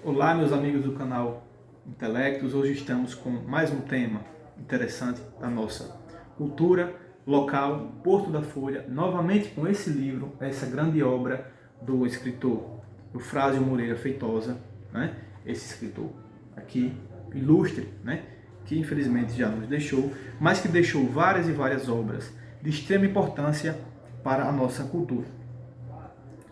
Olá, meus amigos do canal Intelectos. Hoje estamos com mais um tema interessante da nossa cultura local, Porto da Folha, novamente com esse livro, essa grande obra do escritor Eufrásio Moreira Feitosa, né? Esse escritor aqui, ilustre, né? Que infelizmente já nos deixou, mas que deixou várias e várias obras de extrema importância para a nossa cultura.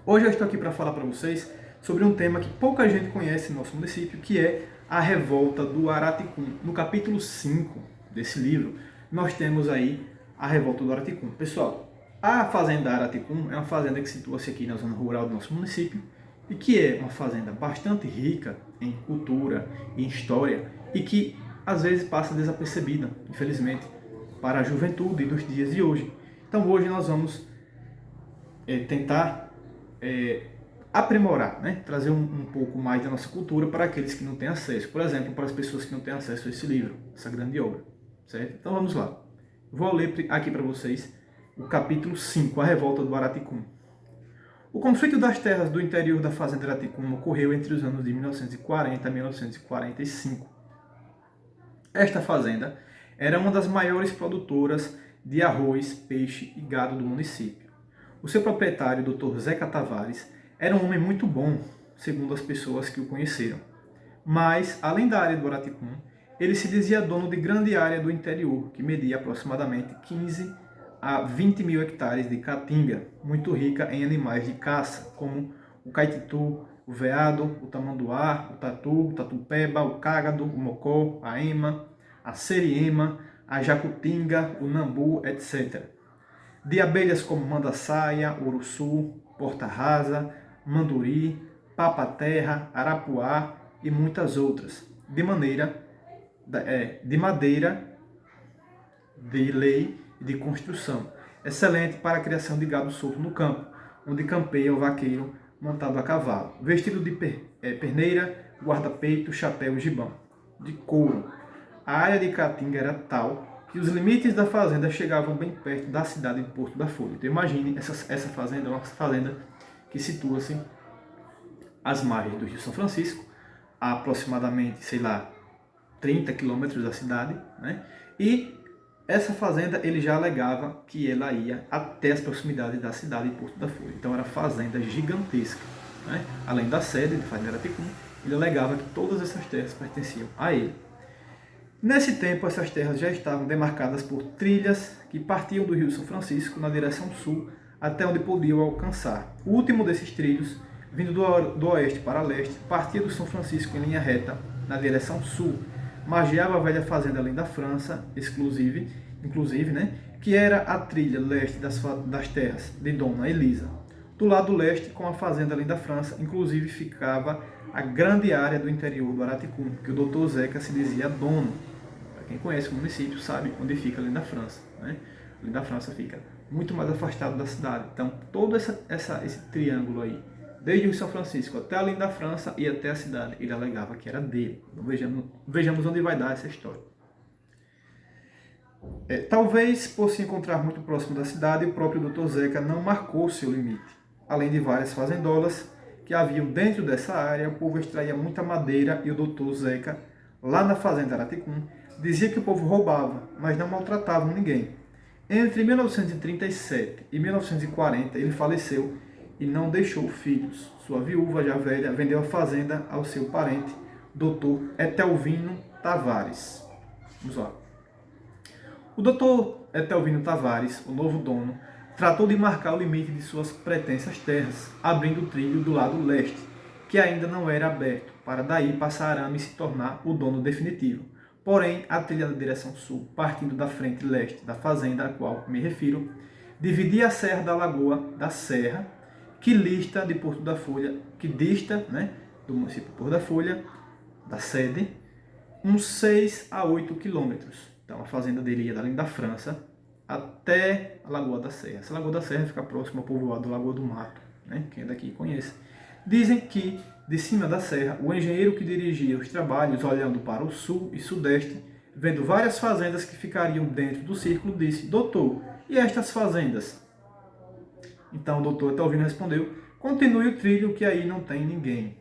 Hoje eu estou aqui para falar para vocês sobre um tema que pouca gente conhece no nosso município, que é a revolta do Araticum. No capítulo 5 desse livro, nós temos aí a revolta do Araticum. Pessoal, a fazenda Araticum é uma fazenda que situa-se aqui na zona rural do nosso município e que é uma fazenda bastante rica em cultura e em história e que às vezes passa desapercebida, infelizmente, para a juventude dos dias de hoje. Então hoje nós vamos tentar aprimorar, né? Trazer um pouco mais da nossa cultura para aqueles que não têm acesso. Por exemplo, para as pessoas que não têm acesso a esse livro, essa grande obra. Certo? Então vamos lá. Vou ler aqui para vocês o capítulo 5, a revolta do Araticum. O conflito das terras do interior da fazenda Araticum ocorreu entre os anos de 1940 a 1945. Esta fazenda era uma das maiores produtoras de arroz, peixe e gado do município. O seu proprietário, Dr. Zeca Tavares, era um homem muito bom, segundo as pessoas que o conheceram. Mas, além da área do Araticum, ele se dizia dono de grande área do interior, que media aproximadamente 15 a 20 mil hectares de caatinga, muito rica em animais de caça, como o caititu, o veado, o tamanduá, o tatupeba, o cágado, o mocó, a ema, a seriema, a jacutinga, o nambu, etc. De abelhas como mandaçaia, uruçu, porta-rasa, manduri, papa-terra, arapuá e muitas outras, de madeira, de lei e de construção, excelente para a criação de gado solto no campo, onde campeia o vaqueiro montado a cavalo, vestido de perneira, guarda-peito, chapéu e gibão, de couro. A área de caatinga era tal que os limites da fazenda chegavam bem perto da cidade de Porto da Folha. Então imagine, essa fazenda é uma fazenda que situa-se às margens do Rio São Francisco, a aproximadamente, 30 quilômetros da cidade, né? E essa fazenda ele já alegava que ela ia até as proximidades da cidade de Porto da Folha. Então era fazenda gigantesca, né? Além da sede de Fazenda Araticum, ele alegava que todas essas terras pertenciam a ele. Nesse tempo, essas terras já estavam demarcadas por trilhas que partiam do Rio São Francisco na direção sul até onde podiam alcançar. O último desses trilhos, vindo do oeste para leste, partia do São Francisco em linha reta na direção sul, margeava a velha fazenda Além da França, inclusive, né, que era a trilha leste das terras de Dona Elisa. Do lado leste, com a fazenda Além da França, inclusive ficava a grande área do interior do Araticum, que o Dr. Zeca se dizia dono. Para quem conhece o município sabe onde fica Além da França, né? Além da França fica muito mais afastado da cidade. Então, todo esse triângulo aí, desde o São Francisco até Além da França e até a cidade, ele alegava que era dele. Então, vejamos onde vai dar essa história. Talvez por se encontrar muito próximo da cidade, o próprio Dr. Zeca não marcou seu limite. Além de várias fazendolas que haviam dentro dessa área, o povo extraía muita madeira e o Dr. Zeca, lá na fazenda Araticum, dizia que o povo roubava, mas não maltratavam ninguém. Entre 1937 e 1940, ele faleceu e não deixou filhos. Sua viúva, já velha, vendeu a fazenda ao seu parente, Dr. Etelvino Tavares. Vamos lá. O Dr. Etelvino Tavares, o novo dono, tratou de marcar o limite de suas pretensas terras, abrindo o trilho do lado leste, que ainda não era aberto, para daí passar arame e se tornar o dono definitivo. Porém, a trilha da direção sul, partindo da frente leste da fazenda a qual me refiro, dividia a serra da Lagoa da Serra, que dista de Porto da Folha, do município de Porto da Folha, da sede, uns 6 a 8 quilômetros. Então a fazenda dele ia além da França até a Lagoa da Serra. Essa Lagoa da Serra fica próxima ao povoado Lagoa do Mato, né? Quem é daqui conhece. Dizem que, de cima da serra, o engenheiro que dirigia os trabalhos, olhando para o sul e sudeste, vendo várias fazendas que ficariam dentro do círculo, disse: doutor, e estas fazendas? Então o doutor Etelvino respondeu: continue o trilho que aí não tem ninguém.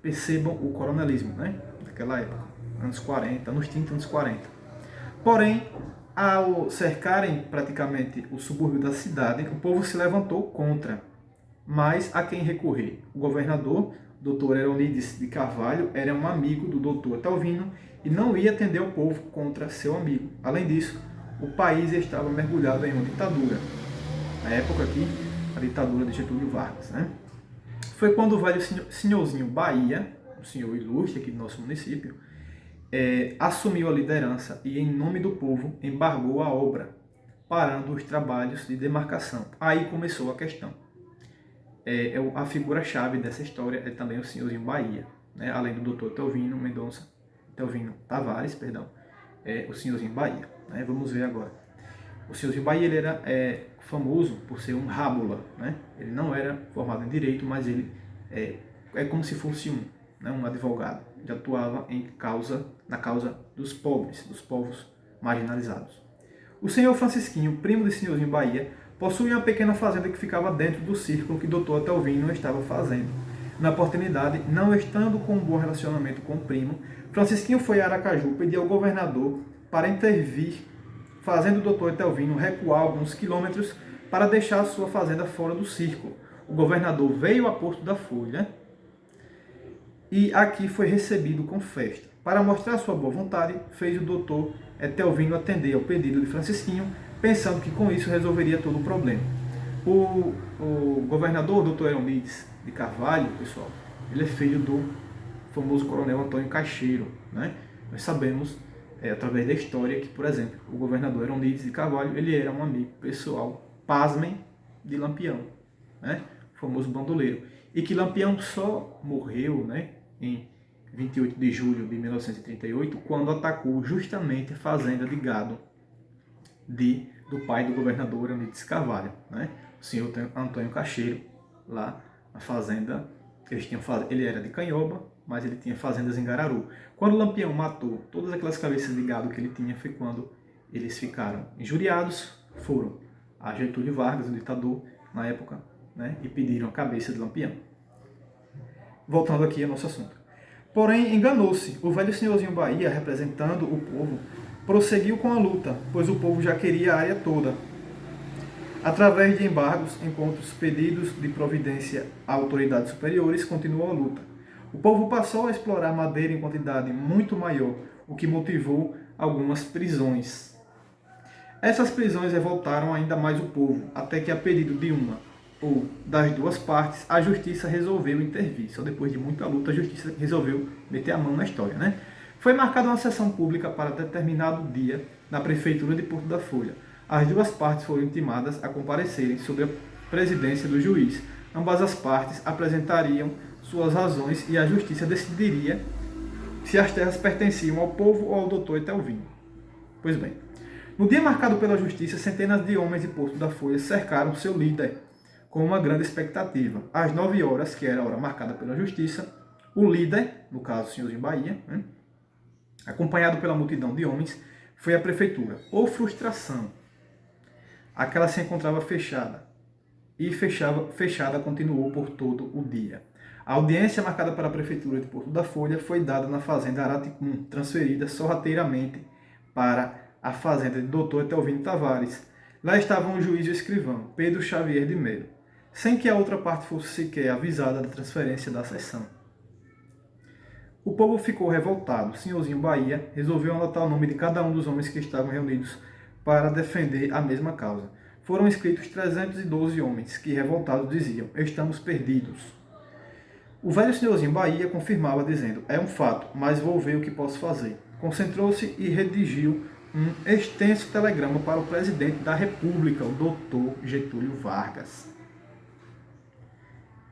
Percebam o coronelismo, né? Naquela época, anos 40, anos 30, anos 40. Porém, ao cercarem praticamente o subúrbio da cidade, o povo se levantou contra. Mas a quem recorrer? O governador, Dr. Eronides de Carvalho, era um amigo do Dr. Etelvino e não ia atender o povo contra seu amigo. Além disso, o país estava mergulhado em uma ditadura. Na época aqui, a ditadura de Getúlio Vargas, né? Foi quando o velho senhorzinho Bahia, o senhor ilustre aqui do nosso município, assumiu a liderança e, em nome do povo, embargou a obra, parando os trabalhos de demarcação. Aí começou a questão. A figura-chave dessa história é também o senhorzinho Bahia, né? Além do doutor Etelvino Tavares, o senhorzinho Bahia. Né? Vamos ver agora. O senhorzinho Bahia ele era famoso por ser um rábula, né? Ele não era formado em direito, mas ele é como se fosse um advogado. Ele atuava na causa dos pobres, dos povos marginalizados. O senhor Francisquinho, primo de senhorzinho Bahia, possuía uma pequena fazenda que ficava dentro do círculo que Dr. Etelvino estava fazendo. Na oportunidade, não estando com um bom relacionamento com o primo, Francisquinho foi a Aracaju pedir ao governador para intervir, fazendo o Dr. Etelvino recuar alguns quilômetros para deixar a sua fazenda fora do círculo. O governador veio a Porto da Folha e aqui foi recebido com festa. Para mostrar sua boa vontade, fez o Dr. Etelvino atender ao pedido de Francisquinho, pensando que com isso resolveria todo o problema. O governador, Dr. Eronides de Carvalho, pessoal, ele é filho do famoso coronel Antônio Caixeiro, né? Nós sabemos, através da história, que, por exemplo, o governador Eronides de Carvalho, ele era um amigo pessoal, pasmem, de Lampião, né? O famoso bandoleiro. E que Lampião só morreu, né, em 28 de julho de 1938, quando atacou justamente a fazenda de gado do pai do governador Eronides Carvalho, né? O senhor Antônio Caixeiro, lá na fazenda, ele era de Canhoba, mas ele tinha fazendas em Gararu. Quando Lampião matou todas aquelas cabeças de gado que ele tinha, foi quando eles ficaram injuriados, foram a Getúlio Vargas, o ditador, na época, né, e pediram a cabeça de Lampião. Voltando aqui ao nosso assunto. Porém, enganou-se. O velho senhorzinho Bahia, representando o povo, prosseguiu com a luta, pois o povo já queria a área toda. Através de embargos, encontros, pedidos de providência a autoridades superiores, continuou a luta. O povo passou a explorar madeira em quantidade muito maior, o que motivou algumas prisões. Essas prisões revoltaram ainda mais o povo, até que, a pedido de uma ou das duas partes, a justiça resolveu intervir. Só depois de muita luta, a justiça resolveu meter a mão na história, né? Foi marcada uma sessão pública para determinado dia na Prefeitura de Porto da Folha. As duas partes foram intimadas a comparecerem sob a presidência do juiz. Ambas as partes apresentariam suas razões e a justiça decidiria se as terras pertenciam ao povo ou ao doutor Etelvino. Pois bem, no dia marcado pela justiça, centenas de homens de Porto da Folha cercaram seu líder com uma grande expectativa. Às 9 horas, que era a hora marcada pela justiça, o líder, no caso o senhorzinho Bahia, né, acompanhado pela multidão de homens, foi à prefeitura. Ou frustração. Aquela se encontrava fechada. E fechada continuou por todo o dia. A audiência marcada para a prefeitura de Porto da Folha foi dada na fazenda Araticum, transferida sorrateiramente para a fazenda de Dr. Etelvino Tavares. Lá estavam o juiz e o escrivão, Pedro Xavier de Melo, sem que a outra parte fosse sequer avisada da transferência da sessão. O povo ficou revoltado. O senhorzinho Bahia resolveu anotar o nome de cada um dos homens que estavam reunidos para defender a mesma causa. Foram escritos 312 homens que, revoltados, diziam: estamos perdidos. O velho senhorzinho Bahia confirmava, dizendo: é um fato, mas vou ver o que posso fazer. Concentrou-se e redigiu um extenso telegrama para o presidente da República, o doutor Getúlio Vargas,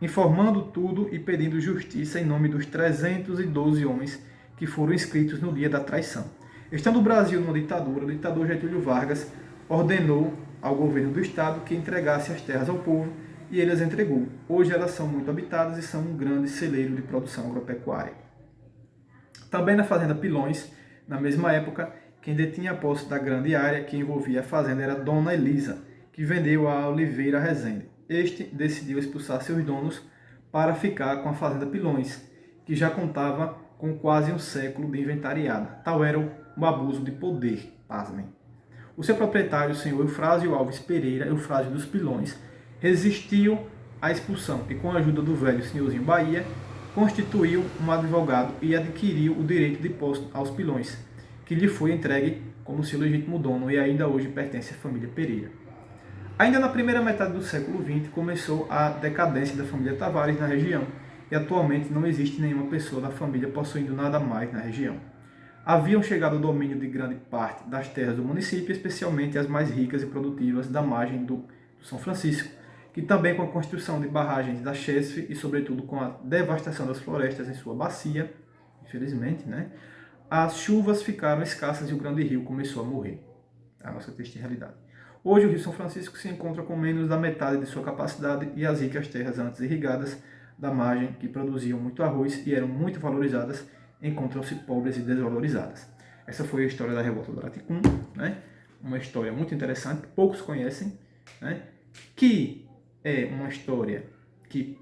informando tudo e pedindo justiça em nome dos 312 homens que foram inscritos no dia da traição. Estando o Brasil numa ditadura, o ditador Getúlio Vargas ordenou ao governo do estado que entregasse as terras ao povo e ele as entregou. Hoje elas são muito habitadas e são um grande celeiro de produção agropecuária. Também na fazenda Pilões, na mesma época, quem detinha a posse da grande área que envolvia a fazenda era Dona Elisa, que vendeu a Oliveira Rezende. Este decidiu expulsar seus donos para ficar com a fazenda Pilões, que já contava com quase um século de inventariada. Tal era o abuso de poder, pasmem. O seu proprietário, o senhor Eufrásio Alves Pereira, Eufrásio dos Pilões, resistiu à expulsão e, com a ajuda do velho senhorzinho Bahia, constituiu um advogado e adquiriu o direito de posse aos Pilões, que lhe foi entregue como seu legítimo dono e ainda hoje pertence à família Pereira. Ainda na primeira metade do século XX, começou a decadência da família Tavares na região, e atualmente não existe nenhuma pessoa da família possuindo nada mais na região. Haviam chegado ao domínio de grande parte das terras do município, especialmente as mais ricas e produtivas da margem do São Francisco, que também com a construção de barragens da Chesf e, sobretudo, com a devastação das florestas em sua bacia, infelizmente, as chuvas ficaram escassas e o grande rio começou a morrer. A nossa triste realidade. Hoje o Rio São Francisco se encontra com menos da metade de sua capacidade e as ricas terras antes irrigadas da margem, que produziam muito arroz e eram muito valorizadas, encontram-se pobres e desvalorizadas. Essa foi a história da Revolta do Araticum, uma história muito interessante, poucos conhecem, que é uma história que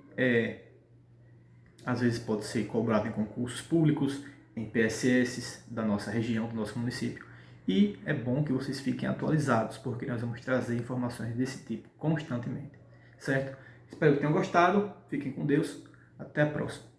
às vezes pode ser cobrada em concursos públicos, em PSS da nossa região, do nosso município. E é bom que vocês fiquem atualizados, porque nós vamos trazer informações desse tipo constantemente, certo? Espero que tenham gostado, fiquem com Deus, até a próxima.